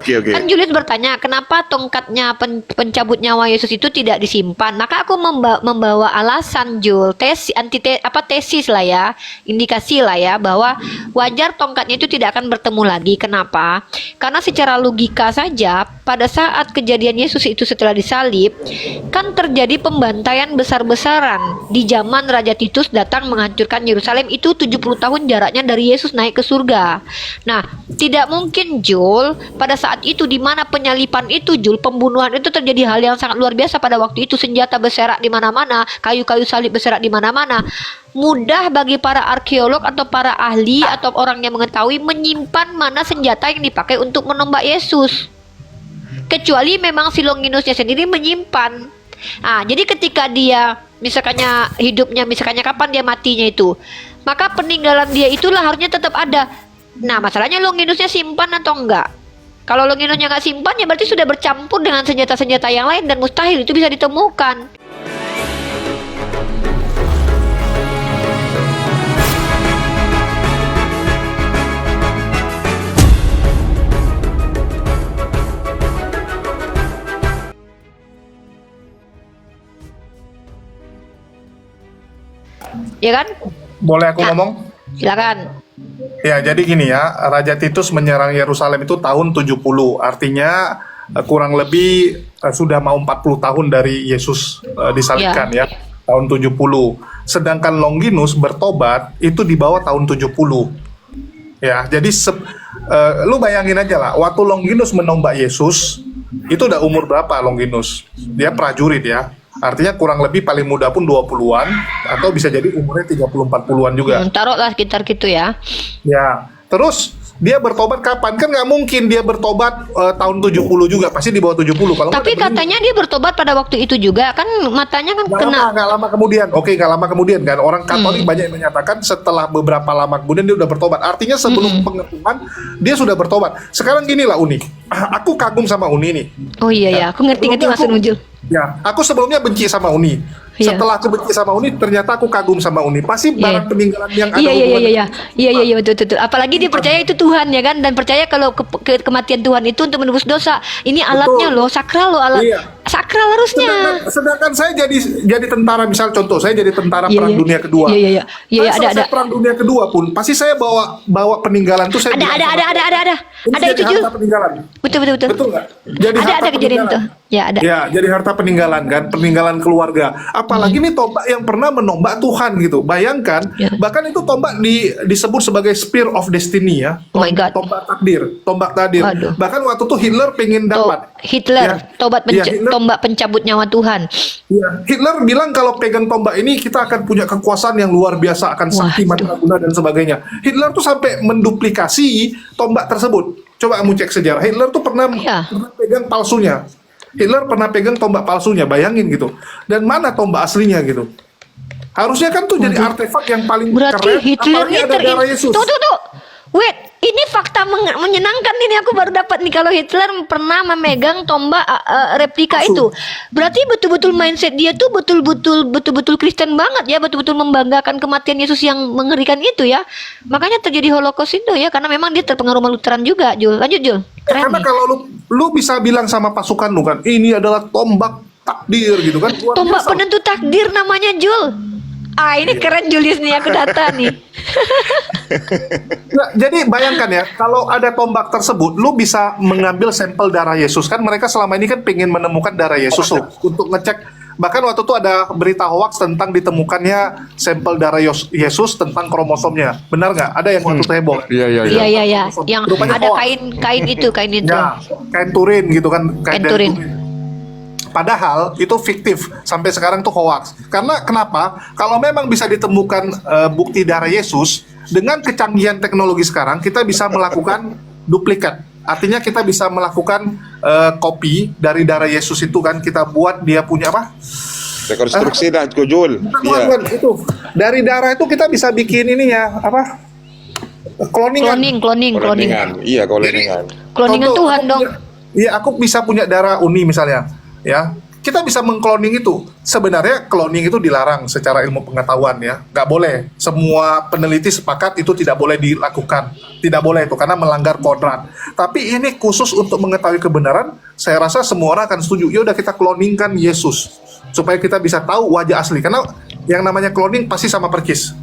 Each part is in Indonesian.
Oke, oke. Kan Julius bertanya, kenapa tongkatnya pencabut nyawa Yesus itu tidak disimpan? Maka aku membawa alasan, Jul, tesis lah ya, indikasi lah ya, bahwa wajar tongkatnya itu tidak akan bertemu lagi. Kenapa? Karena secara logika saja, pada saat kejadian Yesus itu setelah disalib, kan terjadi pembantaian besar-besaran di zaman Raja Titus datang menghancurkan Yerusalem. Itu 70 tahun jaraknya dari Yesus naik ke surga. Nah, tidak mungkin, Jul, pada saat itu di mana penyalipan itu, Jul, pembunuhan itu terjadi hal yang sangat luar biasa pada waktu itu, senjata berserak di mana-mana, kayu-kayu salib berserak di mana-mana. Mudah bagi para arkeolog atau para ahli atau orang yang mengetahui menyimpan mana senjata yang dipakai untuk menombak Yesus. Kecuali memang si Longinusnya sendiri menyimpan. Jadi ketika dia misalkannya hidupnya, misalkannya kapan dia matinya itu, maka peninggalan dia itulah harusnya tetap ada. Nah, masalahnya Longinusnya simpan atau enggak? Kalau Longinusnya nggak simpan, ya berarti sudah bercampur dengan senjata-senjata yang lain dan mustahil itu bisa ditemukan. Ya kan? Boleh aku ngomong? Silakan. Ya, jadi gini ya, Raja Titus menyerang Yerusalem itu tahun 70. Artinya kurang lebih sudah mau 40 tahun dari Yesus disalibkan ya, tahun 70. Sedangkan Longinus bertobat itu di bawah tahun 70. Ya, jadi lu bayangin aja lah, waktu Longinus menombak Yesus, itu udah umur berapa Longinus? Dia prajurit ya. Artinya kurang lebih paling muda pun 20-an atau bisa jadi umurnya 30-40-an juga. Taruhlah sekitar gitu ya. Ya, terus dia bertobat kapan? Kan nggak mungkin dia bertobat tahun 70 juga, pasti di bawah 70. Kalau tapi katanya dia bertobat pada waktu itu juga, kan matanya kan nggak lama kemudian. Oke, nggak lama kemudian kan. Orang Katolik banyak yang menyatakan setelah beberapa lama kemudian dia udah bertobat. Artinya sebelum pengepungan dia sudah bertobat. Sekarang gini lah Uni, aku kagum sama Uni nih. Oh iya ya, aku ngerti maksud Mujul. Ya, aku sebelumnya benci sama Uni. Iya. Setelah aku benci sama Uni, ternyata aku kagum sama Uni. Pasti barang peninggalan yang ada Iya, betul. Apalagi dia percaya itu Tuhan ya kan, dan percaya kalau kematian Tuhan itu untuk menebus dosa. Ini alatnya loh, sakral loh, alat sakral harusnya. Sedangkan saya jadi tentara, misal contoh saya jadi tentara Perang Dunia Kedua. Iya, ada. Perang Dunia Kedua pun pasti saya bawa peninggalan tuh saya ada itu juga. Peninggalan. Betul. Betul nggak? Jadi ada kejadian itu. Ya, ada. Ya, jadi harta peninggalan kan, peninggalan keluarga. Apalagi nih tombak yang pernah menombak Tuhan gitu. Bayangkan, bahkan itu tombak disebut sebagai Spear of Destiny ya. Oh my God. Tombak takdir. Waduh. Bahkan waktu itu Hitler pengen dapat. Tombak pencabut nyawa Tuhan. Ya, Hitler bilang kalau pegang tombak ini kita akan punya kekuasaan yang luar biasa, akan sakti mandraguna dan sebagainya. Hitler tuh sampai menduplikasi tombak tersebut. Coba kamu cek sejarah. Hitler tuh pernah pegang palsunya. Hitler pernah pegang tombak palsunya, bayangin gitu. Dan mana tombak aslinya gitu. Harusnya kan tuh jadi artefak yang paling berarti keren. Hitler Apalagi ada darah Yesus. Tuh. Wait, ini fakta menyenangkan ini, aku baru dapat nih kalau Hitler pernah memegang tombak replika itu. Berarti betul-betul mindset dia tuh betul-betul Kristen banget ya, betul-betul membanggakan kematian Yesus yang mengerikan itu ya. Makanya terjadi Holocaust itu ya, karena memang dia terpengaruh sama Lutheran juga, Jul. Lanjut, Jul. Karena kalau lu bisa bilang sama pasukan lu kan, ini adalah tombak takdir gitu kan. Tombak penentu takdir namanya, Jul. Ini keren Julius nih, aku data nih. Nah, jadi bayangkan ya, kalau ada tombak tersebut, lu bisa mengambil sampel darah Yesus. Kan mereka selama ini kan pengen menemukan darah Yesus loh, untuk ngecek. Bahkan waktu itu ada berita hoax tentang ditemukannya sampel darah Yesus tentang kromosomnya. Benar nggak? Ada yang waktu itu heboh. Iya. Yang ada kain itu. Ya, kain Turin gitu kan. Kain Turin. Padahal itu fiktif, sampai sekarang tuh hoax. Karena kenapa? Kalau memang bisa ditemukan bukti darah Yesus, dengan kecanggihan teknologi sekarang, kita bisa melakukan duplikat. Artinya kita bisa melakukan kopi dari darah Yesus itu kan, kita buat dia punya apa? Rekonstruksi dah, Jul. Bukan, itu. Dari darah itu kita bisa bikin ini ya, apa? Cloningan. Iya, cloningan. Cloningan Tuhan dong. Iya, aku bisa punya darah Uni misalnya, ya. kita bisa mengkloning itu. Sebenarnya cloning itu dilarang secara ilmu pengetahuan ya, nggak boleh. Semua peneliti sepakat itu tidak boleh dilakukan, tidak boleh itu karena melanggar kodrat. Tapi ini khusus untuk mengetahui kebenaran, saya rasa semua orang akan setuju. Ya udah kita kloningkan Yesus supaya kita bisa tahu wajah asli. Karena yang namanya cloning pasti sama persis,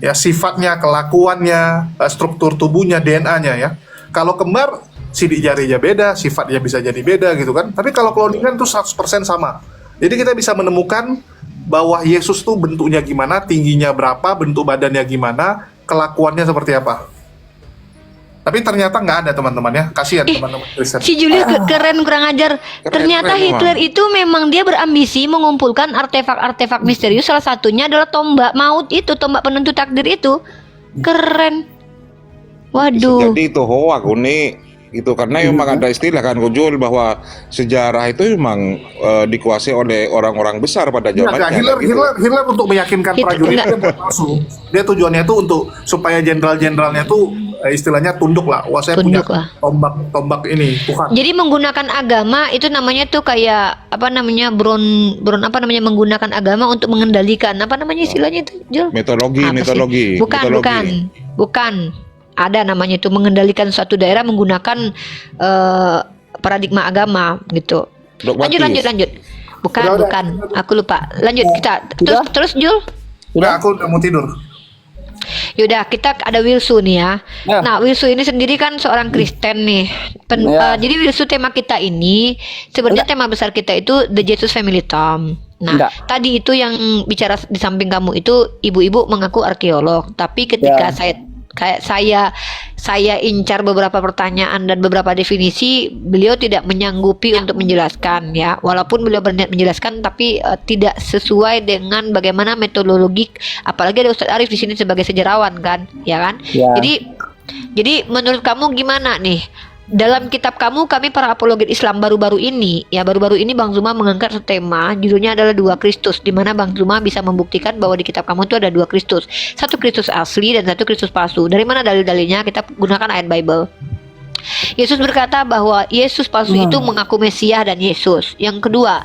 ya sifatnya, kelakuannya, struktur tubuhnya, DNA-nya ya. Kalau kembar, sidik jarinya beda, sifatnya bisa jadi beda gitu kan. Tapi kalau cloningan tuh 100% sama. Jadi kita bisa menemukan bahwa Yesus tuh bentuknya gimana, tingginya berapa, bentuk badannya gimana, kelakuannya seperti apa. Tapi ternyata nggak ada teman-teman ya. Kasihan teman-teman Kristen. Si Julius keren, kurang ajar. Ternyata keren, Hitler itu memang dia berambisi mengumpulkan artefak-artefak misterius. Salah satunya adalah tombak maut itu, tombak penentu takdir itu. Keren. Waduh. Jadi itu hoak unik itu karena memang ada istilah kan Jul bahwa sejarah itu memang dikuasai oleh orang-orang besar pada zamannya. Hitler untuk meyakinkan prajuritnya buat palsu. Dia tujuannya itu untuk supaya jenderal-jenderalnya tuh istilahnya tunduk lah. Wah, saya Tunduk punya lah. tombak ini Tuhan. Jadi menggunakan agama itu namanya tuh kayak apa namanya menggunakan agama untuk mengendalikan apa namanya istilahnya itu Jul? Metodologi. Bukan. Ada namanya itu mengendalikan suatu daerah menggunakan paradigma agama gitu. Lanjut. Bukan. Aku lupa. Lanjut kita. Terus Jul. Udah, aku udah mau tidur. Yaudah, kita ada Wilsu nih ya. Nah, Wilsu ini sendiri kan seorang Kristen nih. Jadi Wilsu tema kita ini sebenarnya tema besar kita itu The Jesus Family Tomb. Nah, tadi itu yang bicara di samping kamu itu ibu-ibu mengaku arkeolog, tapi ketika saya incar beberapa pertanyaan dan beberapa definisi, beliau tidak menyanggupi untuk menjelaskan ya. Walaupun beliau berniat menjelaskan, tapi tidak sesuai dengan bagaimana metodologi. Apalagi ada Ustadz Arif di sini sebagai sejarawan kan, ya kan? Ya. Jadi menurut kamu gimana nih? Dalam kitab kamu, kami para apologet Islam baru-baru ini Bang Zuma mengangkat tema judulnya adalah Dua Kristus, di mana Bang Zuma bisa membuktikan bahwa di kitab kamu itu ada dua Kristus, satu Kristus asli dan satu Kristus palsu. Dari mana dalil-dalilnya? Kita gunakan ayat Bible. Yesus berkata bahwa Yesus palsu itu mengaku Mesias dan Yesus. Yang kedua,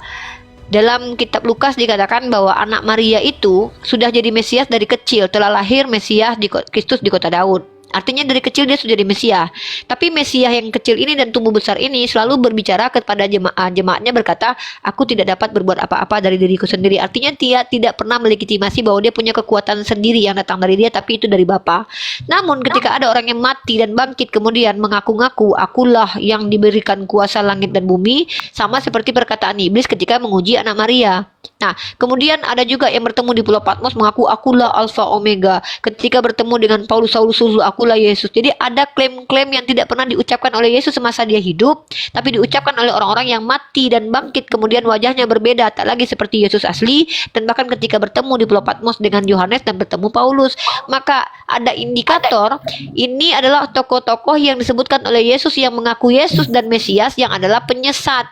dalam kitab Lukas dikatakan bahwa anak Maria itu sudah jadi Mesias dari kecil, telah lahir Mesias Kristus di kota Daud. Artinya dari kecil dia sudah jadi Mesias. Tapi Mesias yang kecil ini dan tumbuh besar ini selalu berbicara kepada jemaatnya berkata, aku tidak dapat berbuat apa-apa dari diriku sendiri. Artinya dia tidak pernah melegitimasi bahwa dia punya kekuatan sendiri yang datang dari dia, tapi itu dari Bapa. Namun ketika ada orang yang mati dan bangkit kemudian mengaku-ngaku, akulah yang diberikan kuasa langit dan bumi, sama seperti perkataan iblis ketika menguji anak Maria. Nah, kemudian ada juga yang bertemu di Pulau Patmos mengaku akulah Alfa Omega. Ketika bertemu dengan Paulus akulah Yesus. Jadi ada klaim-klaim yang tidak pernah diucapkan oleh Yesus semasa dia hidup, tapi diucapkan oleh orang-orang yang mati dan bangkit kemudian wajahnya berbeda, tak lagi seperti Yesus asli. Dan bahkan ketika bertemu di Pulau Patmos dengan Yohanes dan bertemu Paulus, maka ada indikator ini adalah tokoh-tokoh yang disebutkan oleh Yesus yang mengaku Yesus dan Mesias yang adalah penyesat.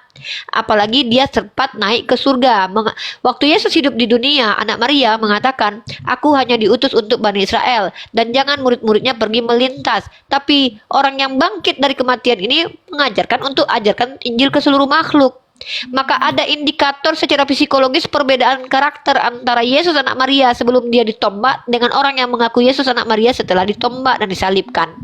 Apalagi dia sempat naik ke surga. Waktu Yesus hidup di dunia, anak Maria mengatakan, aku hanya diutus untuk Bani Israel dan jangan murid-muridnya pergi melintas. Tapi orang yang bangkit dari kematian ini mengajarkan untuk ajarkan Injil ke seluruh makhluk. Maka ada indikator secara psikologis perbedaan karakter antara Yesus anak Maria sebelum dia ditombak dengan orang yang mengaku Yesus anak Maria setelah ditombak dan disalibkan.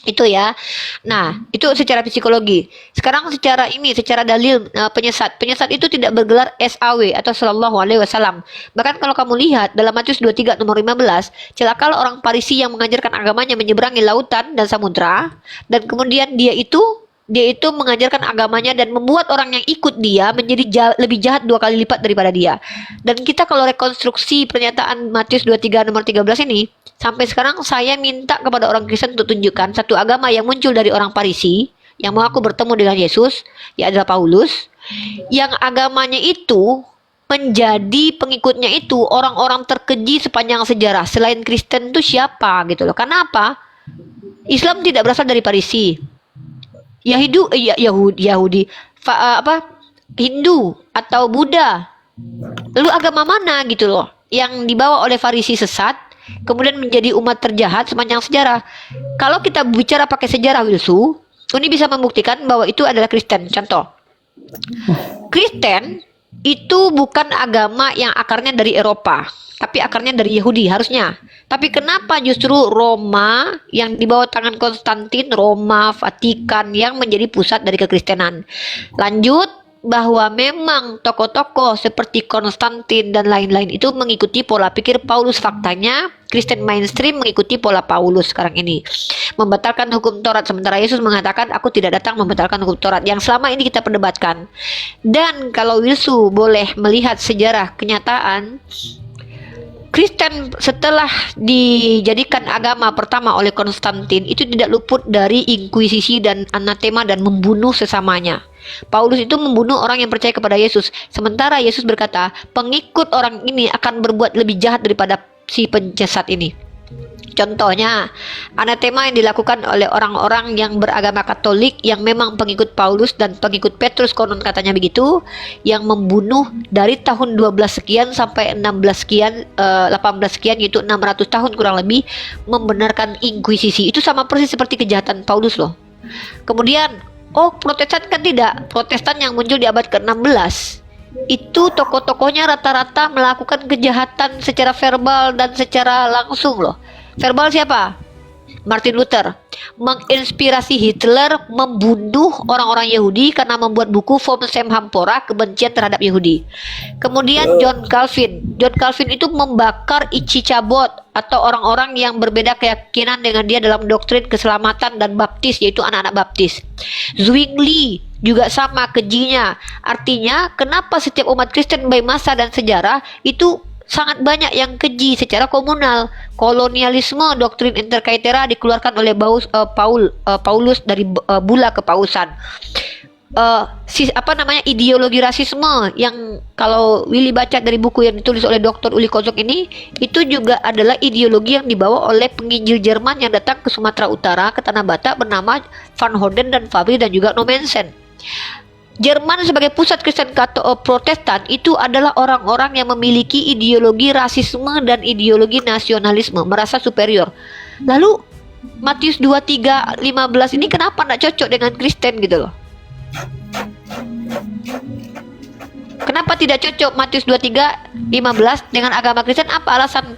Itu ya. Nah, itu secara psikologi. Sekarang secara dalil penyesat. Penyesat itu tidak bergelar SAW atau sallallahu alaihi wasallam. Bahkan kalau kamu lihat dalam Matius 23 nomor 15, celakalah orang Farisi yang mengajarkan agamanya menyeberangi lautan dan samudra, dan kemudian dia itu mengajarkan agamanya dan membuat orang yang ikut dia menjadi lebih jahat 2 kali lipat daripada dia. Dan kita kalau rekonstruksi pernyataan Matius 23 nomor 13 ini, sampai sekarang saya minta kepada orang Kristen untuk tunjukkan satu agama yang muncul dari orang Farisi yang mengaku bertemu dengan Yesus, ya adalah Paulus, yang agamanya itu menjadi pengikutnya itu orang-orang terkeji sepanjang sejarah. Selain Kristen itu siapa gitu loh. Karena apa? Islam tidak berasal dari Farisi. Yahudi, Hindu atau Buddha. Lalu agama mana gitu loh yang dibawa oleh Farisi sesat kemudian menjadi umat terjahat sepanjang sejarah? Kalau kita bicara pakai sejarah Wilsu, ini bisa membuktikan bahwa itu adalah Kristen. Contoh, Kristen itu bukan agama yang akarnya dari Eropa, tapi akarnya dari Yahudi harusnya. Tapi kenapa justru Roma yang di bawah tangan Konstantin, Roma, Vatikan yang menjadi pusat dari kekristenan? Lanjut, bahwa memang tokoh-tokoh seperti Konstantin dan lain-lain itu mengikuti pola pikir Paulus. Faktanya Kristen mainstream mengikuti pola Paulus sekarang ini, membatalkan hukum Taurat, sementara Yesus mengatakan aku tidak datang membatalkan hukum Taurat, yang selama ini kita perdebatkan. Dan kalau Wilsu boleh melihat sejarah kenyataan, Kristen setelah dijadikan agama pertama oleh Konstantin itu tidak luput dari inkuisisi dan anatema dan membunuh sesamanya. Paulus itu membunuh orang yang percaya kepada Yesus, sementara Yesus berkata pengikut orang ini akan berbuat lebih jahat daripada si penjahat ini. Contohnya, anatema yang dilakukan oleh orang-orang yang beragama Katolik yang memang pengikut Paulus dan pengikut Petrus, konon katanya begitu, yang membunuh dari tahun 12 sekian sampai 16 sekian, 18 sekian, yaitu 600 tahun kurang lebih, membenarkan inkuisisi. Itu sama persis seperti kejahatan Paulus loh. Kemudian, Protestan kan tidak. Protestan yang muncul di abad ke-16 itu tokoh-tokohnya rata-rata melakukan kejahatan secara verbal dan secara langsung loh. Verbal siapa? Martin Luther menginspirasi Hitler membunuh orang-orang Yahudi karena membuat buku Vom Sempora, kebencian terhadap Yahudi. Kemudian John Calvin itu membakar Ichabod atau orang-orang yang berbeda keyakinan dengan dia dalam doktrin keselamatan dan baptis, yaitu anak-anak baptis. Zwingli juga sama kejinya. Artinya kenapa setiap umat Kristen baik masa dan sejarah itu sangat banyak yang keji secara komunal. Kolonialisme, doktrin interkaitera dikeluarkan oleh Paulus dari bula kepausan. Ideologi rasisme yang kalau Willy baca dari buku yang ditulis oleh Dr. Uli Kozok ini, itu juga adalah ideologi yang dibawa oleh penginjil Jerman yang datang ke Sumatera Utara, ke Tanah Batak, bernama Van Horden dan Fabri dan juga Nommensen. Jerman sebagai pusat Kristen Protestan itu adalah orang-orang yang memiliki ideologi rasisme dan ideologi nasionalisme, merasa superior. Lalu Matius 23:15 ini kenapa tidak cocok dengan Kristen gitu loh? Kenapa tidak cocok Matius 23:15 dengan agama Kristen? Apa alasan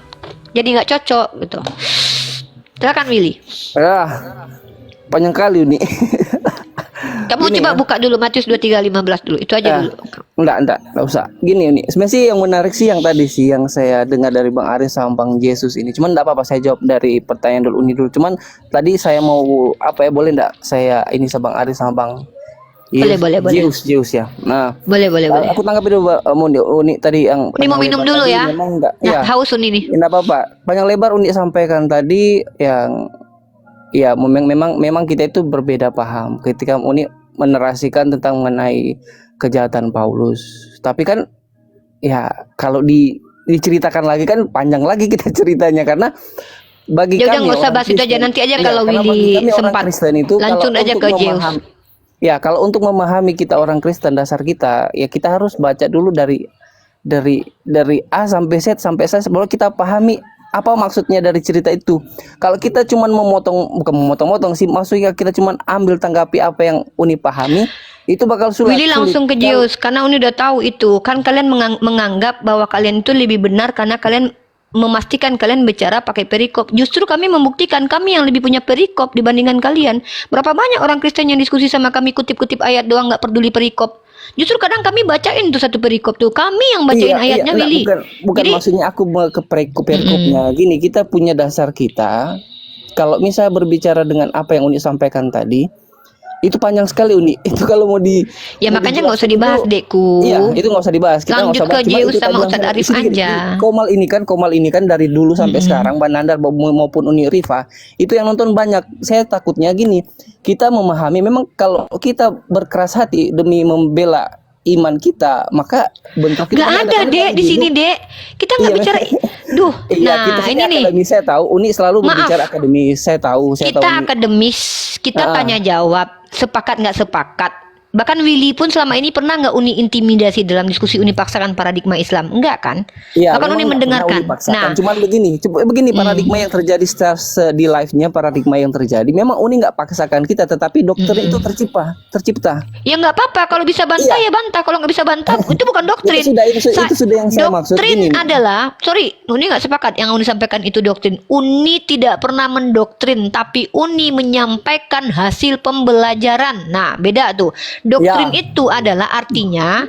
jadi nggak cocok gitu? Silakan Willy. Panjang kali nih. Kamu Gini coba ya. buka dulu Matius 23:15 dulu. Itu aja dulu. Enggak usah. Gini nih, sebenarnya sih yang menarik sih yang tadi sih yang saya dengar dari Bang Aris sama Bang Jesus ini. Cuman enggak apa-apa saya jawab dari pertanyaan dulu Uni dulu. Cuman tadi saya mau boleh enggak saya ini sama Bang Aris sama Bang Boleh. Zeus ya. Nah, Boleh. aku tanggapi dulu Uni tadi yang Ini mau minum dulu ya. Memang enggak. Nah, Ya. haus Uni nih. Enggak apa-apa. Panjang lebar Uni sampaikan tadi yang ya memang kita itu berbeda paham ketika Uni menerasikan tentang mengenai kejahatan Paulus. Tapi kan ya kalau diceritakan lagi kan panjang lagi kita ceritanya, karena bagi Ya udah kami nggak usah orang bahas itu aja, Kristen, nanti aja iya, kalau karena bagi Willy kami orang sempat. Kristen itu Langsung kalau aja untuk ke Zeus. memahami, ya kalau untuk memahami kita orang Kristen, dasar kita ya kita harus baca dulu dari A sampai Z sampai Z baru kita pahami apa maksudnya dari cerita itu. Kalau kita cuman bukan memotong-motong sih, maksudnya kita cuman ambil tanggapi apa yang Uni pahami, itu bakal sulit. Willy langsung ke Zeus karena Uni udah tahu itu. Kan kalian menganggap bahwa kalian itu lebih benar karena kalian memastikan kalian bicara pakai perikop. Justru kami membuktikan kami yang lebih punya perikop dibandingkan kalian. Berapa banyak orang Kristen yang diskusi sama kami kutip-kutip ayat doang, nggak peduli perikop. Justru kadang kami bacain tuh satu perikop tuh. Kami yang bacain ayatnya, enggak, Willy. bukan Jadi, maksudnya aku ke perikopnya. Gini, kita punya dasar kita. Kalau misalnya berbicara dengan apa yang Uni sampaikan tadi, itu panjang sekali Uni. Itu kalau mau ya mau makanya nggak usah dijelasin dibahas, itu, Dekku. Iya, itu nggak usah dibahas. Kita nggak Lanjut usah bahas. ke Cuma Zeus itu sama panjang Ustadz sekali. Arif Sedikit. aja. Komal ini kan dari dulu sampai sekarang, Bang Nandar maupun Uni Rifa, itu yang nonton banyak. Saya takutnya gini, kita memahami memang kalau kita berkeras hati demi membela iman kita, maka bentuk kita Nggak ada, Dek, di sini, Dek. Kita nggak Iya, bicara. Duh, Iya, kita nah ini nih. akademis, saya tahu. Uni selalu Maaf. berbicara akademis. Saya tahu. Kita Uni. akademis, kita tanya jawab, sepakat nggak sepakat. Bahkan Willy pun selama ini pernah nggak Uni intimidasi dalam diskusi Uni paksakan paradigma Islam? Enggak kan? Iya, Bahkan Uni memang nggak pernah mendengarkan. dipaksakan. Nah, Cuman begini paradigma yang terjadi di live-nya, paradigma yang terjadi. Memang Uni nggak paksakan kita, tetapi doktrin itu tercipta. ya nggak apa-apa. Kalau bisa bantah ya bantah. Kalau nggak bisa bantah, itu bukan doktrin. Itu sudah yang saya maksud. Doktrin Gini, adalah, sorry, Uni nggak sepakat. Yang Uni sampaikan itu doktrin. Uni tidak pernah mendoktrin, tapi Uni menyampaikan hasil pembelajaran. Nah, beda tuh. Doktrin Ya. itu adalah artinya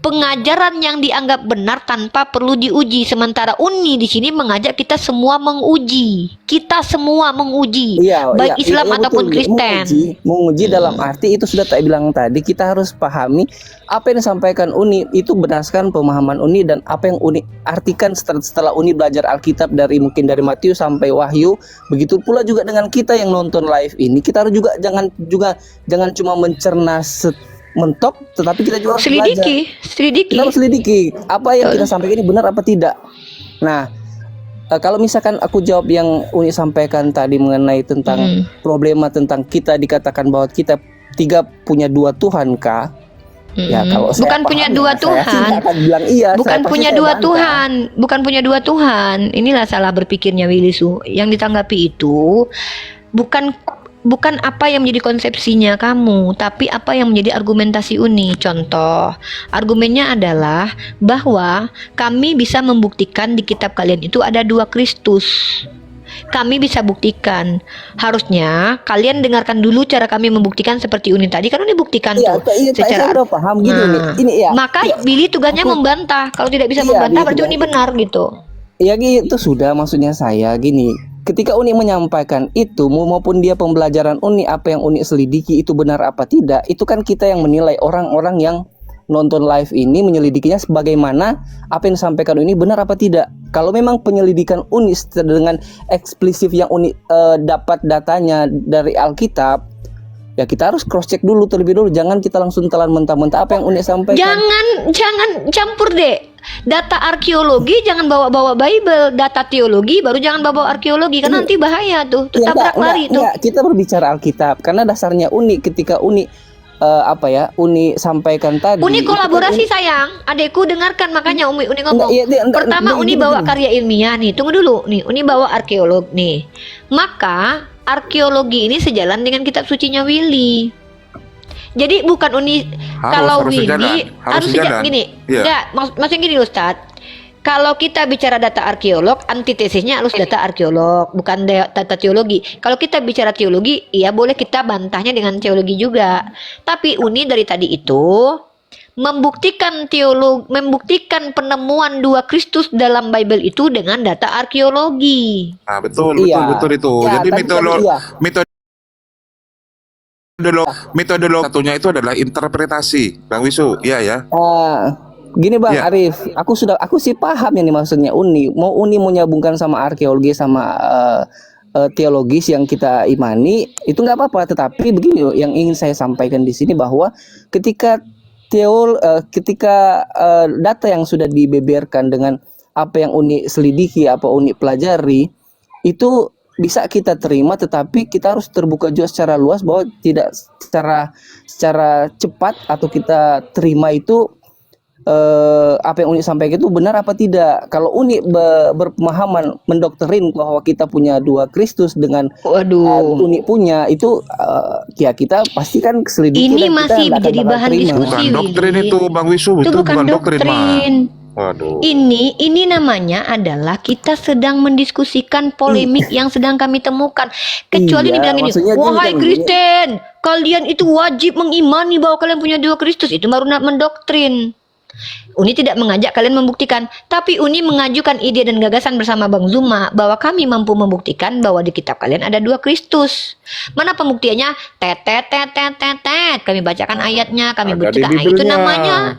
pengajaran yang dianggap benar tanpa perlu diuji. Sementara Uni di sini mengajak kita semua menguji. Kita semua menguji, baik Islam ataupun Kristen. Menguji dalam arti itu sudah tak bilang tadi, kita harus pahami apa yang disampaikan Uni itu berdasarkan pemahaman Uni dan apa yang Uni artikan setelah Uni belajar Alkitab mungkin dari Matius sampai Wahyu. Begitu pula juga dengan kita yang nonton live ini, kita harus juga jangan cuma mencerna mentok, tetapi kita juga harus Selidiki. kita harus selidiki apa yang kita sampaikan ini benar apa tidak. Nah, kalau misalkan aku jawab yang Uni sampaikan tadi mengenai tentang problema tentang kita dikatakan bahwa kita punya dua Tuhan kah? Ya, kalau saya Bukan punya paham, dua saya sih Tuhan. nggak akan bilang iya. Bukan Pasti punya saya dua bantah. Tuhan. Bukan punya dua Tuhan. Inilah salah berpikirnya Willy Su. Yang ditanggapi itu bukan apa yang menjadi konsepsinya kamu, tapi apa yang menjadi argumentasi Uni. Contoh, argumennya adalah bahwa kami bisa membuktikan di kitab kalian itu ada dua Kristus. Kami bisa buktikan. Harusnya kalian dengarkan dulu cara kami membuktikan seperti Uni tadi. Kan Uni buktikan Iya, tuh saya udah paham gitu nih. Nah, Ini ya. maka Willy tugasnya membantah. Kalau tidak bisa Iya, membantah gitu. berarti Uni benar gitu. Ya gitu sudah, maksudnya saya gini. Ketika Uni menyampaikan itu maupun dia pembelajaran Uni, apa yang Uni selidiki itu benar apa tidak, itu kan kita yang menilai. Orang-orang yang nonton live ini menyelidikinya sebagaimana apa yang disampaikan Uni benar apa tidak. Kalau memang penyelidikan Uni dengan eksplisit yang Uni dapat datanya dari Alkitab, ya kita harus cross check dulu terlebih dulu. Jangan kita langsung telan mentah-mentah apa yang Uni sampaikan. Jangan campur deh. Data arkeologi jangan bawa-bawa Bible, data teologi baru jangan bawa arkeologi, kan nanti bahaya tuh, tabrak lari tuh. Kita berbicara Alkitab karena dasarnya Uni ketika Uni Uni sampaikan tadi. Uni kolaborasi sayang, adekku dengarkan makanya Uni ngomong. Pertama Uni bawa karya ilmiah nih, tunggu dulu nih, Uni bawa arkeolog nih. Maka arkeologi ini sejalan dengan kitab sucinya Willy. Jadi bukan Uni kalau Willy harus sejalan. Gini, enggak, maksudnya gini Ustadz. Kalau kita bicara data arkeolog, antitesisnya harus data arkeolog, bukan data teologi. Kalau kita bicara teologi, iya boleh kita bantahnya dengan teologi juga. Tapi Uni dari tadi itu membuktikan penemuan dua Kristus dalam Bible itu dengan data arkeologi. Nah, betul itu. Ya, Jadi metodologi satunya itu adalah interpretasi, Bang Wisu. Iya ya. Gini Bang Ya. Arif, aku sih paham yang dimaksudnya Uni. Uni mau nyambungkan sama arkeologi sama teologis yang kita imani itu nggak apa-apa. Tetapi begini, yang ingin saya sampaikan di sini bahwa ketika data yang sudah dibeberkan dengan apa yang Uni selidiki, apa Uni pelajari, itu bisa kita terima, tetapi kita harus terbuka juga secara luas bahwa tidak secara cepat atau kita terima itu apa yang Uni sampaikan itu benar apa tidak. Kalau Uni berpemahaman mendoktrin bahwa kita punya dua Kristus dengan Uni punya itu ya kita pasti kan selidiki. Ini masih menjadi bahan diskusi. Bukan doktrin itu Bang Wisu, itu bukan doktrin. Waduh. Ini namanya adalah kita sedang mendiskusikan polemik yang sedang kami temukan. Kecuali dibilang ini, wahai Kristen, kalian itu wajib mengimani bahwa kalian punya dua Kristus, itu baru mendoktrin. Uni tidak mengajak kalian membuktikan, tapi Uni mengajukan ide dan gagasan bersama Bang Zuma bahwa kami mampu membuktikan bahwa di kitab kalian ada dua Kristus. Mana pembuktiannya? Kami bacakan ayatnya, kami buktikan. Itu namanya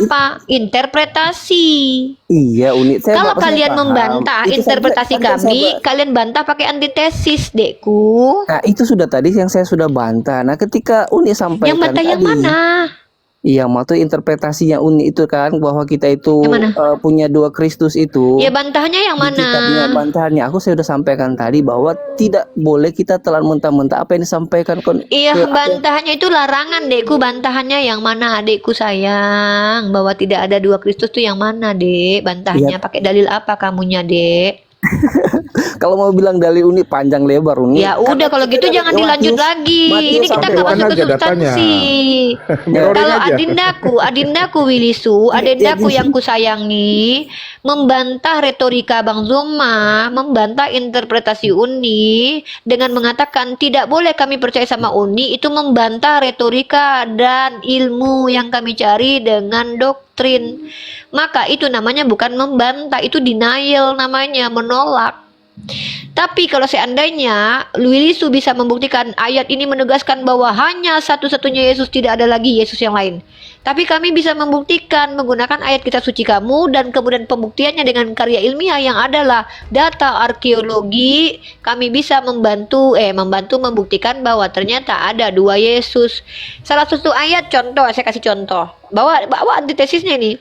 apa? Interpretasi. Iya, Uni. Kalau kalian membantah interpretasi kami, kalian bantah pakai antitesis, Dekku. Nah, itu sudah tadi yang saya sudah bantah. Nah, ketika Uni sampaikan yang bantah yang mana? Iya, mau tuh interpretasinya unik itu kan, bahwa kita itu Yang mana? punya dua Kristus itu. Ya bantahnya yang Di mana? kitabnya bantahannya saya sudah sampaikan tadi bahwa tidak boleh kita telan mentah-mentah apa yang disampaikan Iya, bantahannya itu larangan, Dekku. Bantahannya yang mana, adekku sayang? Bahwa tidak ada dua Kristus tuh yang mana, Dek? Bantahannya Iya. pakai dalil apa kamunya, Dek? Kalau mau bilang dalil unik panjang lebar unik. Ya udah kalau gitu jangan dilanjut lagi. Ini kita nggak sampaikan masuk ke aja datanya. substansi. Mirroring Kalau aja. adindaku Wilisu, adindaku yang kusayangi, membantah retorika Bang Zoma, membantah interpretasi Uni dengan mengatakan tidak boleh kami percaya sama Uni, itu membantah retorika dan ilmu yang kami cari dengan doktrin. Maka itu namanya bukan membantah, itu denial namanya, menolak. Tapi kalau seandainya Wilisu bisa membuktikan ayat ini menegaskan bahwa hanya satu-satunya Yesus, tidak ada lagi Yesus yang lain. Tapi kami bisa membuktikan menggunakan ayat kitab suci kamu dan kemudian pembuktiannya dengan karya ilmiah yang adalah data arkeologi, kami bisa membantu membuktikan bahwa ternyata ada dua Yesus. Salah satu ayat contoh, saya kasih contoh. Bawa antitesisnya nih.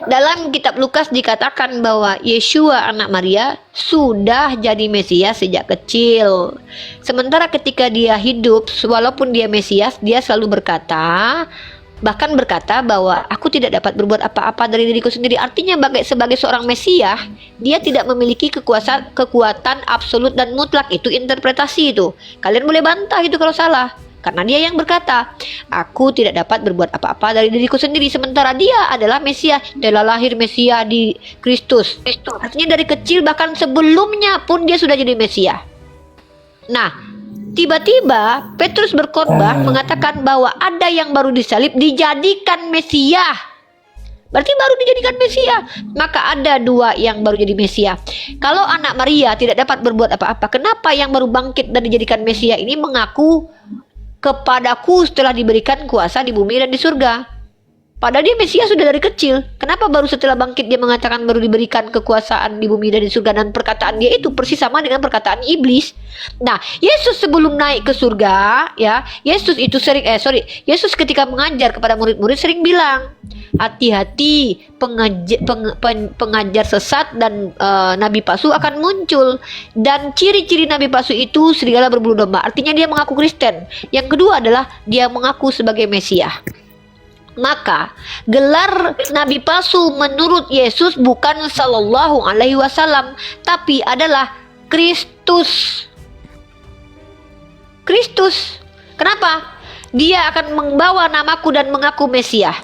Dalam kitab Lukas dikatakan bahwa Yeshua anak Maria sudah jadi Mesias sejak kecil. Sementara ketika dia hidup, walaupun dia Mesias, dia selalu bahkan berkata bahwa aku tidak dapat berbuat apa-apa dari diriku sendiri. Artinya sebagai seorang Mesias, dia tidak memiliki kekuatan absolut dan mutlak. Itu interpretasi itu. Kalian boleh bantah itu kalau salah. Karena dia yang berkata, aku tidak dapat berbuat apa-apa dari diriku sendiri. Sementara dia adalah Mesias, adalah lahir Mesias di Kristus. Artinya dari kecil, bahkan sebelumnya pun dia sudah jadi Mesias. Nah, tiba-tiba Petrus berkhotbah mengatakan bahwa ada yang baru disalib, dijadikan Mesias. Berarti baru dijadikan Mesias. Maka ada dua yang baru jadi Mesias. Kalau anak Maria tidak dapat berbuat apa-apa, kenapa yang baru bangkit dan dijadikan Mesias ini mengaku kepadaku setelah diberikan kuasa di bumi dan di surga? Padahal dia Mesias sudah dari kecil. Kenapa baru setelah bangkit dia mengatakan baru diberikan kekuasaan di bumi dan di surga? Dan perkataan dia itu persis sama dengan perkataan iblis. Nah, Yesus sebelum naik ke surga, ya, Yesus ketika mengajar kepada murid-murid sering bilang, hati-hati, pengajar sesat dan nabi palsu akan muncul. Dan ciri-ciri nabi palsu itu serigala berbulu domba. Artinya dia mengaku Kristen. Yang kedua adalah dia mengaku sebagai Mesias. Maka gelar nabi palsu menurut Yesus bukan sallallahu alaihi wasallam, tapi adalah Kristus. Kristus. Kenapa? Dia akan membawa namaku dan mengaku Mesias.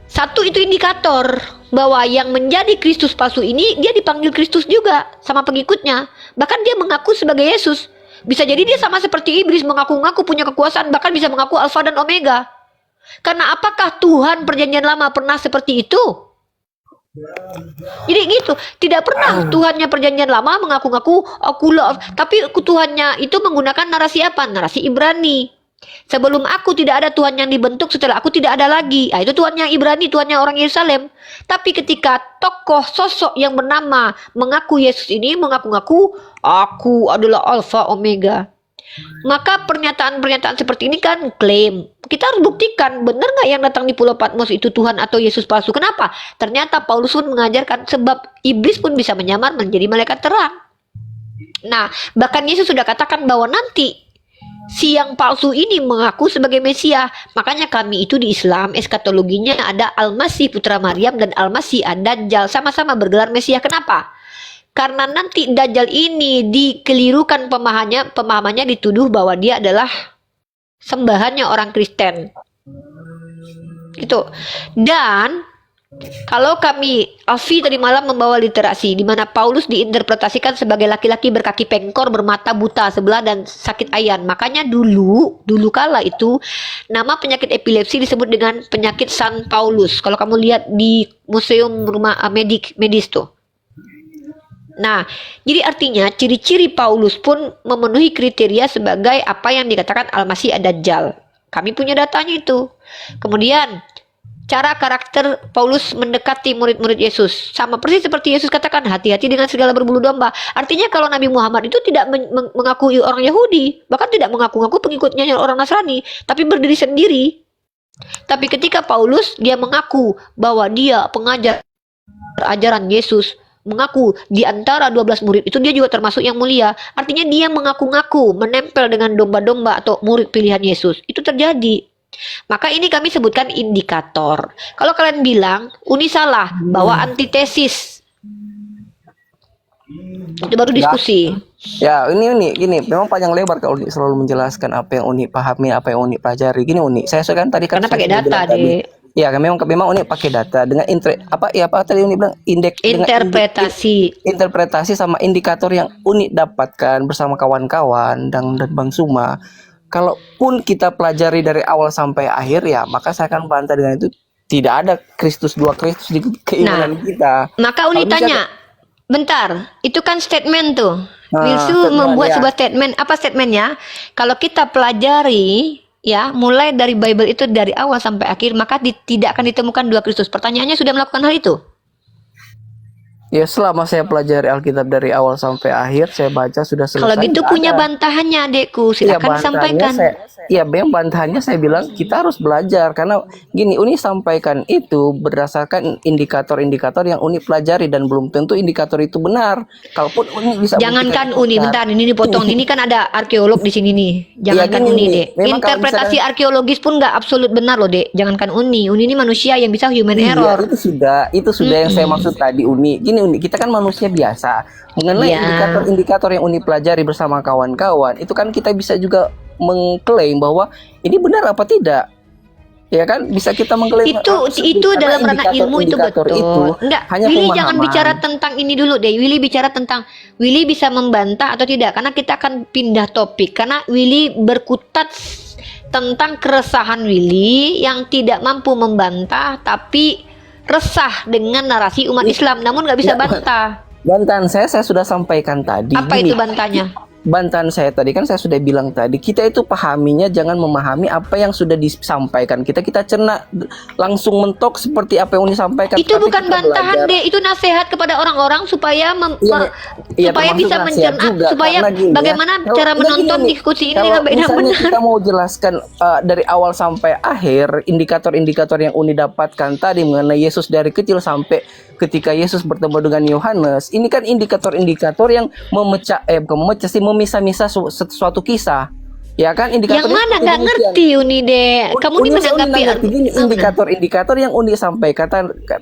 Satu, itu indikator bahwa yang menjadi Kristus palsu ini dia dipanggil Kristus juga sama pengikutnya. Bahkan dia mengaku sebagai Yesus. Bisa jadi dia sama seperti iblis, mengaku-ngaku punya kekuasaan, bahkan bisa mengaku Alfa dan Omega. Karena apakah Tuhan perjanjian lama pernah seperti itu? Jadi gitu, tidak pernah Tuhannya perjanjian lama mengaku-ngaku akulah, tapi Tuhannya itu menggunakan narasi apa? Narasi Ibrani. Sebelum aku tidak ada Tuhan yang dibentuk, setelah aku tidak ada lagi. Itu Tuhan yang Ibrani, Tuhan yang orang Yerusalem. Tapi ketika tokoh sosok yang bernama mengaku Yesus ini mengaku-ngaku aku adalah Alfa Omega, maka pernyataan-pernyataan seperti ini kan klaim. Kita harus buktikan benar nggak yang datang di Pulau Patmos itu Tuhan atau Yesus palsu. Kenapa? Ternyata Paulus pun mengajarkan sebab iblis pun bisa menyamar menjadi malaikat terang. Nah, bahkan Yesus sudah katakan bahwa nanti si yang palsu ini mengaku sebagai Mesias. Makanya kami itu di Islam eskatologinya ada Al-Masih putra Maryam dan Al-Masih Ad-Dajjal, sama-sama bergelar Mesias. Kenapa? Karena nanti Dajjal ini dikelirukan pemahamannya dituduh bahwa dia adalah sembahannya orang Kristen. Itu. Dan kalau kami, Alfi tadi malam membawa literasi di mana Paulus diinterpretasikan sebagai laki-laki berkaki pengkor, bermata buta sebelah dan sakit ayan. Makanya dulu kala itu nama penyakit epilepsi disebut dengan penyakit San Paulus. Kalau kamu lihat di museum rumah medis tuh. Nah, jadi artinya ciri-ciri Paulus pun memenuhi kriteria sebagai apa yang dikatakan Al-Masih Ad-Dajjal. Kami punya datanya itu. Kemudian cara karakter Paulus mendekati murid-murid Yesus sama persis seperti Yesus katakan, hati-hati dengan segala berbulu domba. Artinya kalau Nabi Muhammad itu tidak mengakui orang Yahudi, bahkan tidak mengaku-ngaku pengikutnya orang Nasrani, tapi berdiri sendiri. Tapi ketika Paulus dia mengaku bahwa dia pengajar ajaran Yesus, mengaku di antara 12 murid itu dia juga termasuk yang mulia. Artinya dia mengaku-ngaku menempel dengan domba-domba atau murid pilihan Yesus. Itu terjadi. Maka ini kami sebutkan indikator. Kalau kalian bilang Uni salah, bawa antitesis. Itu baru diskusi. Ya, ini gini, memang panjang lebar kalau Uni selalu menjelaskan apa yang Uni pahami, apa yang Uni pelajari. Gini Uni, saya kan tadi kan Karena saya pakai sudah data, bilang tadi. Dek. Ya, memang Uni pakai data dengan apa tadi Uni bilang Interpretasi. interpretasi sama indikator yang Uni dapatkan bersama kawan-kawan dan Bang Suma. Kalaupun kita pelajari dari awal sampai akhir ya, maka saya akan bantah dengan itu tidak ada Kristus dua Kristus di keimanan kita. Maka Uni Kalau bisa- tanya, bentar, itu kan statement tuh. Nah, Wilsu statement, membuat ya. sebuah statement. Apa statementnya? Kalau kita pelajari ya, mulai dari Bible itu dari awal sampai akhir, maka tidak akan ditemukan dua Kristus. Pertanyaannya, sudah melakukan hal itu? Ya, selama saya pelajari Alkitab dari awal sampai akhir, saya baca sudah selesai. Kalau gitu nggak punya ada. bantahannya, adekku. Iya, Silakan sampaikan. bantahannya saya bilang kita harus belajar karena gini, Uni sampaikan itu berdasarkan indikator-indikator yang Uni pelajari dan belum tentu indikator itu benar. Kalaupun Uni bisa Jangankan buktikan itu Uni, benar. bentar, ini dipotong. Ini kan ada arkeolog di sini nih. Jangankan gini, Uni, Uni. Dek. Memang kalau Interpretasi arkeologis pun nggak absolut benar loh, Dek. Jangankan Uni. Uni ini manusia yang bisa human Iya, error. itu sudah yang saya maksud tadi Uni. Gini Uni, kita kan manusia biasa. Mengenai Iya. indikator-indikator yang Uni pelajari bersama kawan-kawan, itu kan kita bisa juga mengklaim bahwa ini benar apa tidak. Ya kan, bisa kita mengklaim Itu karena dalam ranah ilmu itu indikator-indikator betul. itu Enggak, hanya Willy jangan pemahaman. bicara tentang ini dulu deh. Willy bicara tentang Willy bisa membantah atau tidak, karena kita akan pindah topik. Karena Willy berkutat tentang keresahan Willy yang tidak mampu membantah tapi resah dengan narasi umat Islam, namun nggak bisa Ya, bantah. Bantahan saya sudah sampaikan tadi. Apa Gini, itu bantahnya? bantahan saya tadi kan saya sudah bilang tadi, kita itu pahaminya jangan memahami apa yang sudah disampaikan. Kita cerna langsung mentok seperti apa yang disampaikan. Itu Tapi bukan kita bantahan belajar. deh, itu nasihat kepada orang-orang supaya Iya, supaya termasuk bisa nasihat mencerna, juga, supaya karena gini ya, bagaimana kalau- cara enggak, menonton gini, diskusi ini kalau dengan baik dan misalnya benar. kita mau jelaskan dari awal sampai akhir indikator-indikator yang Uni dapatkan tadi mengenai Yesus dari kecil sampai ketika Yesus bertemu dengan Yohanes, ini kan indikator-indikator yang memisah-misah suatu kisah. Ya kan, indikator Yang mana nggak ngerti Uni deh. Kamu ini menanggapi indikator yang Uni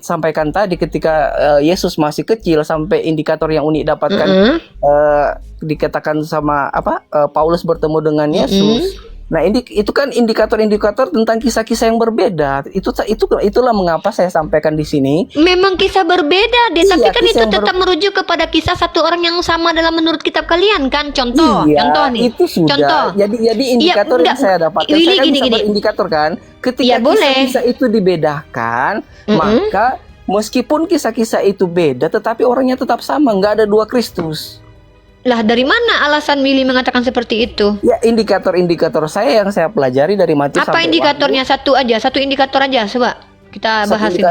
sampaikan tadi ketika Yesus masih kecil sampai indikator yang Uni dapatkan dikatakan sama Paulus bertemu dengan Yesus. Nah, itu kan indikator-indikator tentang kisah-kisah yang berbeda. Itulah mengapa saya sampaikan di sini. Memang kisah berbeda deh, Iya, tapi kan itu kisah yang tetap merujuk kepada kisah satu orang yang sama dalam menurut kitab kalian kan. Contoh nih. Itu sudah. Contoh. Jadi indikator Iya, yang saya dapatkan, Willy, saya kan bisa gini. berindikator kan. Ketika Iya, boleh. kisah-kisah itu dibedakan, maka meskipun kisah-kisah itu beda, tetapi orangnya tetap sama. Nggak ada dua Kristus. Lah, dari mana alasan Willy mengatakan seperti itu? Ya, indikator-indikator saya yang saya pelajari dari Matius Apa sampai indikatornya? Satu indikator aja, coba kita Wahyu. bahas ini.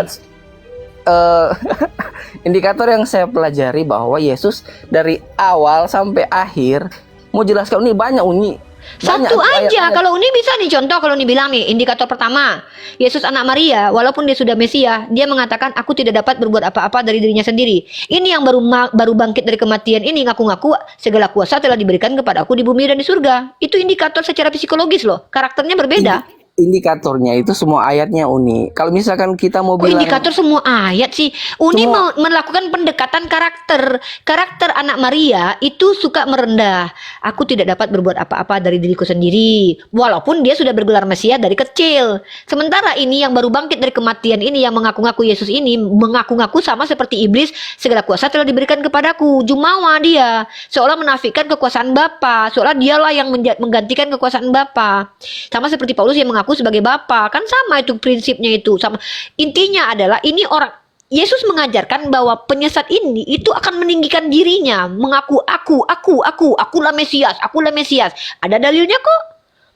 Indikator yang saya pelajari bahwa Yesus dari awal sampai akhir, mau jelaskan ini banyak Uni. Satu aja, kalau Uni bisa nih, contoh kalau Uni bilang nih, indikator pertama, Yesus anak Maria, walaupun dia sudah Mesia, dia mengatakan aku tidak dapat berbuat apa-apa dari dirinya sendiri. Ini yang baru bangkit dari kematian ini ngaku-ngaku segala kuasa telah diberikan kepadaku di bumi dan di surga. Itu indikator secara psikologis loh, karakternya berbeda. Indikatornya itu semua ayatnya Uni. Kalau misalkan kita mau bilang Indikator semua ayat sih. Uni Semua. mau melakukan pendekatan karakter. Karakter anak Maria itu suka merendah. Aku tidak dapat berbuat apa-apa dari diriku sendiri. Walaupun dia sudah bergelar Mesia dari kecil. Sementara ini yang baru bangkit dari kematian ini, yang mengaku-ngaku Yesus ini, mengaku-ngaku sama seperti iblis. Segala kuasa telah diberikan kepadaku. Jumawa dia. Seolah menafikan kekuasaan Bapa. Seolah dialah yang menggantikan kekuasaan Bapa. Sama seperti Paulus yang mengaku sebagai Bapa, kan sama itu prinsipnya itu. Sama. Intinya adalah ini orang Yesus mengajarkan bahwa penyesat ini itu akan meninggikan dirinya, mengaku akulah Mesias, akulah Mesias. Ada dalilnya kok.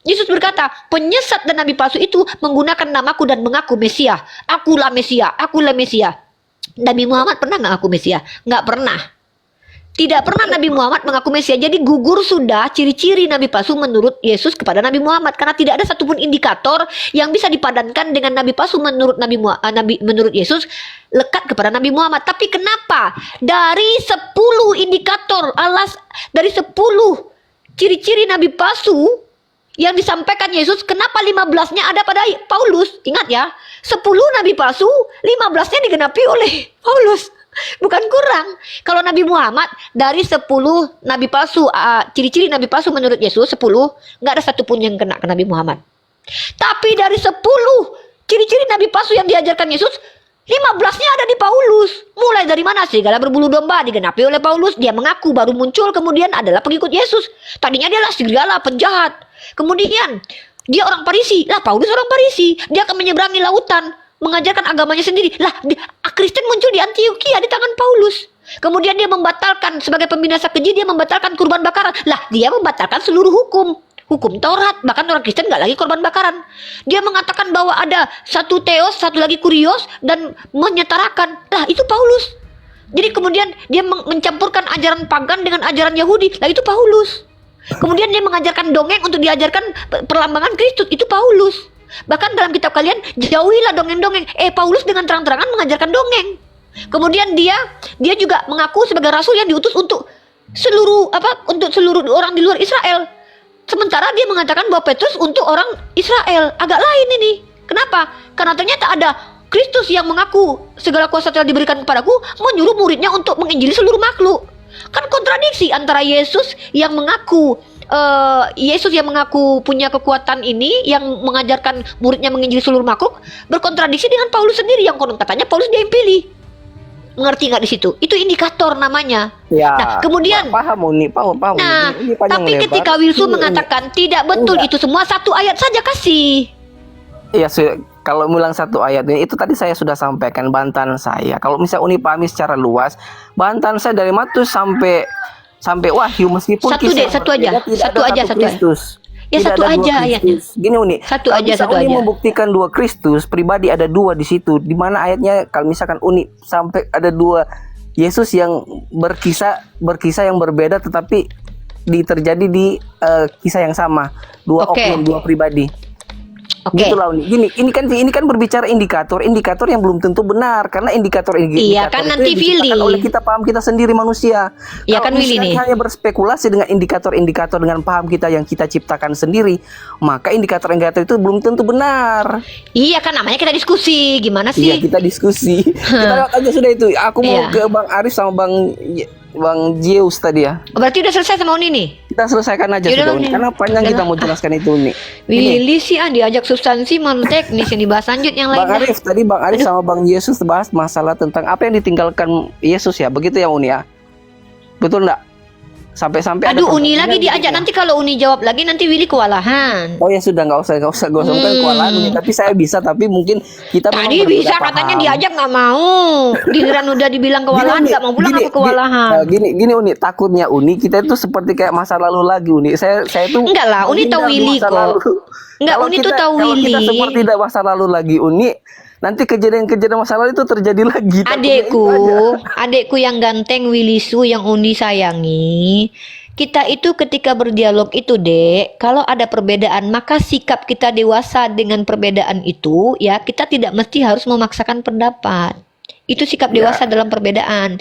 Yesus berkata, penyesat dan nabi palsu itu menggunakan namaku dan mengaku Mesias. Akulah Mesias, akulah Mesias. Nabi Muhammad pernah nggak ngaku Mesias? Nggak pernah. Tidak pernah Nabi Muhammad mengaku Mesias. Jadi gugur sudah ciri-ciri Nabi palsu menurut Yesus kepada Nabi Muhammad, karena tidak ada satupun indikator yang bisa dipadankan dengan Nabi palsu menurut menurut Yesus lekat kepada Nabi Muhammad. Tapi kenapa dari 10 indikator dari 10 ciri-ciri Nabi palsu yang disampaikan Yesus, kenapa 15-nya ada pada Paulus? Ingat ya, 10 Nabi palsu, 15-nya digenapi oleh Paulus. Bukan kurang. Kalau Nabi Muhammad dari 10 Nabi palsu, ciri-ciri Nabi palsu menurut Yesus 10, nggak ada satupun yang kena ke Nabi Muhammad. Tapi dari 10 ciri-ciri Nabi palsu yang diajarkan Yesus, 15-nya ada di Paulus. Mulai dari mana? Serigala berbulu domba digenapi oleh Paulus. Dia mengaku baru muncul kemudian adalah pengikut Yesus. Tadinya dia adalah serigala, penjahat. Kemudian dia orang Farisi. Lah Paulus orang Farisi. Dia akan menyeberangi lautan, mengajarkan agamanya sendiri. Lah Kristen muncul di Antioquia di tangan Paulus. Kemudian dia membatalkan sebagai pembinasa keji, dia membatalkan kurban bakaran. Lah dia membatalkan seluruh hukum Taurat. Bahkan orang Kristen nggak lagi korban bakaran. Dia mengatakan bahwa ada satu teos, satu lagi kurios, dan menyetarakan. Lah itu Paulus. Jadi kemudian dia mencampurkan ajaran pagan dengan ajaran Yahudi. Lah itu Paulus. Kemudian dia mengajarkan dongeng untuk diajarkan perlambangan Kristus. Itu Paulus. Bahkan dalam kitab kalian, jauhilah dongeng-dongeng. Paulus dengan terang-terangan mengajarkan dongeng. Kemudian dia juga mengaku sebagai rasul yang diutus untuk seluruh orang di luar Israel. Sementara dia mengatakan bahwa Petrus untuk orang Israel. Agak lain ini. Kenapa? Karena ternyata ada Kristus yang mengaku segala kuasa telah diberikan kepadaku, menyuruh muridnya untuk menginjili seluruh makhluk. Kan kontradiksi antara Yesus yang mengaku punya kekuatan ini, yang mengajarkan muridnya menginjili seluruh makhluk, berkontradiksi dengan Paulus sendiri yang konon katanya Paulus dia yang pilih. Mengerti nggak di situ? Itu indikator namanya. Ya, nah, kemudian paham. Nah, ini panjang tapi lebar. ketika Wilson mengatakan tidak betul Enggak. itu semua, satu ayat saja kasih. Ya, kalau bilang satu ayat ini, itu tadi saya sudah sampaikan bantahan saya. Kalau misalnya Uni pahami secara luas, bantahan saya dari Matius sampai Wahyu, meskipun Satu deh, kisah satu aja. berbeda, tidak Satu ada aja, satu satu aja. Kristus. Ya, Tidak satu ada dua aja Kristus. ayatnya. Gini Uni, Satu kalau aja, bisa satu Uni aja. membuktikan dua Kristus pribadi, ada dua di situ. Di mana ayatnya kalau misalkan Uni sampai ada dua Yesus yang berkisah yang berbeda, tetapi terjadi di kisah yang sama, dua Oke. oknum, dua pribadi. Oke. Gitu lah Uni. Ini kan berbicara indikator yang belum tentu benar, karena indikator Iya, kan itu nanti yang diciptakan Willy. oleh kita paham kita sendiri manusia. Iya, Kalau kan Willy misalnya nih. hanya berspekulasi dengan indikator dengan paham kita yang kita ciptakan sendiri, maka indikator itu belum tentu benar. Iya, kan namanya kita diskusi. Gimana Iya, sih? kita diskusi. Kita lewat aja sudah itu. Aku mau Iya. ke Bang Arif sama Bang Zeus tadi ya. Berarti udah selesai sama Uni nih? Kita selesaikan aja Yaudah, sudah Uni. Uni. Karena panjang kita mau jelaskan itu Uni. Ini, Willy sih diajak substansi malu teknis, yang dibahas lanjut yang Bang lain. Arif tadi Bang Arif sama Bang Yesus bahas masalah tentang apa yang ditinggalkan Yesus ya, begitu ya Uni ya, betul enggak? Sampai-sampai ada Aduh, Uni pertanyaan lagi diajak, gitu ya. nanti kalau Uni jawab lagi nanti Willy kewalahan. Oh ya sudah, nggak usah bukan kewalahan Uni, tapi saya bisa, tapi mungkin kita memang Tadi berbeda bisa paham. katanya diajak nggak mau. Giliran udah dibilang kewalahan Gini, nggak mau pulang, gini, apa kewalahan? Gini Uni, takutnya Uni kita itu seperti kayak masa lalu lagi Uni. Saya tuh Enggak lah, Uni tahu menghindar Willy masa kok. lalu. Enggak, Kalau Uni tuh kita- tahu kalau kita Willy. seperti tidak masa lalu lagi Uni, nanti kejadian-kejadian masa lalu itu terjadi lagi. Takutnya itu aja. Adekku yang ganteng, Willy Su yang Uni sayangi. Kita itu ketika berdialog itu, Dek, kalau ada perbedaan, maka sikap kita dewasa dengan perbedaan itu, ya kita tidak mesti harus memaksakan pendapat. Itu sikap dewasa dalam perbedaan.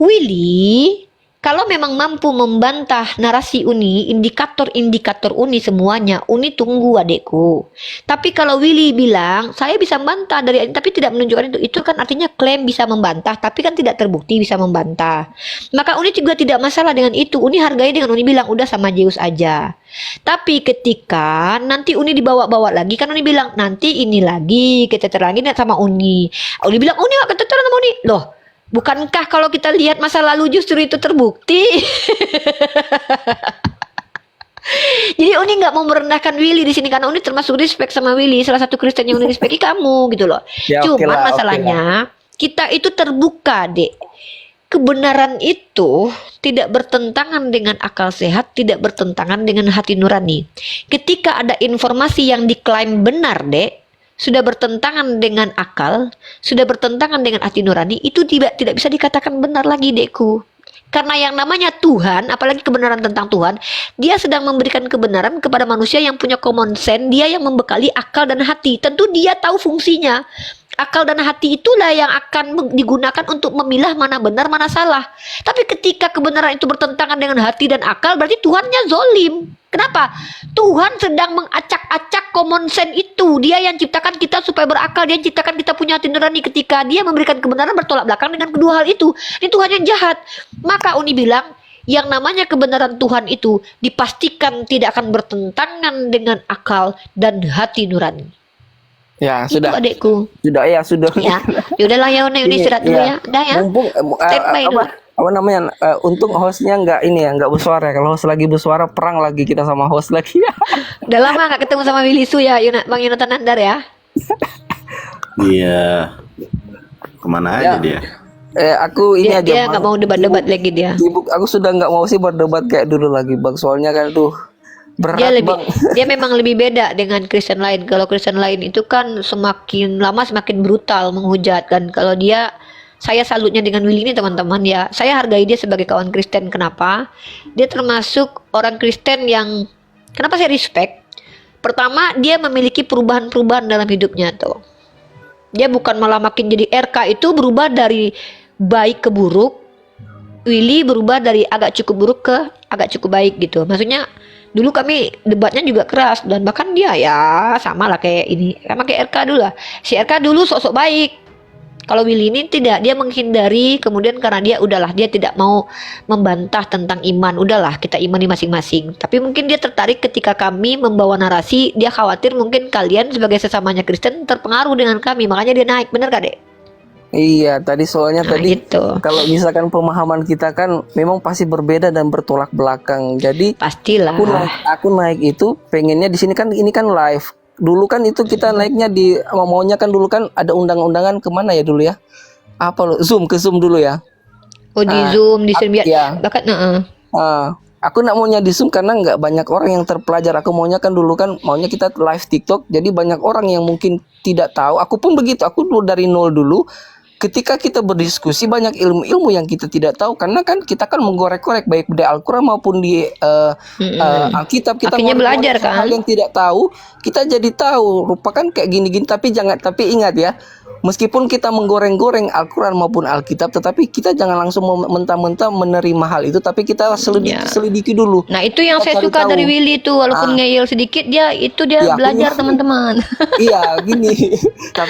Willy, kalau memang mampu membantah narasi Uni, indikator-indikator Uni semuanya, Uni tunggu adekku. Tapi kalau Willy bilang, saya bisa membantah tapi tidak menunjukkan itu kan artinya klaim bisa membantah, tapi kan tidak terbukti bisa membantah. Maka Uni juga tidak masalah dengan itu. Uni hargai dengan Uni bilang, udah sama Zeus aja. Tapi ketika nanti Uni dibawa-bawa lagi, kan Uni bilang, nanti ini lagi, keteteran lagi sama Uni. Uni bilang, Uni gak keteteran sama Uni. Loh, bukankah kalau kita lihat masa lalu justru itu terbukti? Jadi Uni nggak mau merendahkan Willy di sini karena Uni termasuk respect sama Willy, salah satu Kristen yang Uni respecti kamu gitu loh. Ya, oke Cuman lah, oke masalahnya kita itu terbuka, Dek. Kebenaran itu tidak bertentangan dengan akal sehat, tidak bertentangan dengan hati nurani. Ketika ada informasi yang diklaim benar, Dek, sudah bertentangan dengan akal, sudah bertentangan dengan hati nurani, itu tidak bisa dikatakan benar lagi, Dekku. Karena yang namanya Tuhan, apalagi kebenaran tentang Tuhan, dia sedang memberikan kebenaran kepada manusia yang punya common sense, dia yang membekali akal dan hati. Tentu dia tahu fungsinya. Akal dan hati itulah yang akan digunakan untuk memilah mana benar, mana salah. Tapi ketika kebenaran itu bertentangan dengan hati dan akal, berarti Tuhannya zolim. Kenapa? Tuhan sedang mengacak-acak common sense itu. Dia yang ciptakan kita supaya berakal. Dia yang ciptakan kita punya hati nurani. Ketika dia memberikan kebenaran bertolak belakang dengan kedua hal itu, ini Tuhan yang jahat. Maka Uni bilang, yang namanya kebenaran Tuhan itu dipastikan tidak akan bertentangan dengan akal dan hati nurani. Ya, Itu sudah. adekku. Sudah ya, sudah. Ya, yaudahlah ya Uni istirahat dulu ya. Udah ya. Mumpung Standby dulu. apa namanya? Untung hostnya nggak ini ya, nggak bersuara. Kalau host lagi bersuara, perang lagi kita sama host lagi. Udah lama gak ketemu sama Willy Su ya, Bang Yonatan Nandar ya. Iya. Kemana Ya. aja dia? Aku ini Dia aja. nggak mau debat-debat lagi dia. Sibuk. Aku sudah nggak mau sih berdebat kayak dulu lagi, Bang. Soalnya kan tuh berat, Bang. Dia memang lebih beda dengan Kristen lain. Kalau Kristen lain itu kan semakin lama semakin brutal menghujat kan. Kalau dia, saya salutnya dengan Willy ini teman-teman ya. Saya hargai dia sebagai kawan Kristen. Kenapa? Dia termasuk orang Kristen yang, kenapa saya respect? Pertama, dia memiliki perubahan-perubahan dalam hidupnya tuh. Dia bukan malah makin jadi RK itu berubah dari baik ke buruk. Willy berubah dari agak cukup buruk ke agak cukup baik gitu. Maksudnya dulu kami debatnya juga keras dan bahkan dia ya sama lah kayak ini, sama kayak RK dulu lah. Si RK dulu sok-sok baik. Kalau Willy ini tidak, dia menghindari, kemudian karena dia udahlah, dia tidak mau membantah tentang iman, udahlah kita imani masing-masing. Tapi mungkin dia tertarik ketika kami membawa narasi, dia khawatir mungkin kalian sebagai sesamanya Kristen terpengaruh dengan kami, makanya dia naik, bener gak dek? Iya, tadi soalnya Nah, tadi gitu. kalau misalkan pemahaman kita kan memang pasti berbeda dan bertolak belakang. Jadi Pastilah. aku naik itu pengennya di sini kan, ini kan live. Dulu kan itu kita naiknya di maunya kan dulu kan ada undang-undangan kemana ya dulu ya? Apa lo? Ke Zoom dulu ya. Oh di Zoom, di Zoom iya. bahkan Aku nak maunya di Zoom karena nggak banyak orang yang terpelajar. Aku maunya kan dulu kan maunya kita live TikTok. Jadi banyak orang yang mungkin tidak tahu. Aku pun begitu. Aku dulu dari nol dulu. Ketika kita berdiskusi banyak ilmu-ilmu yang kita tidak tahu karena kan kita kan menggorek-gorek baik di Al-Quran maupun di Alkitab, kita Akhirnya belajar, ngorek-ngorek kan? hal yang tidak tahu, kita jadi tahu rupakan kayak gini-gini. Tapi ingat ya, meskipun kita menggoreng-goreng Al-Quran maupun Alkitab, tetapi kita jangan langsung mentah-mentah menerima hal itu, tapi kita selidiki dulu. Nah itu yang Kita saya cari suka tahu. dari Willy tuh, walaupun ngeyel sedikit dia Iya, belajar teman-teman. Iya, gini. Tapi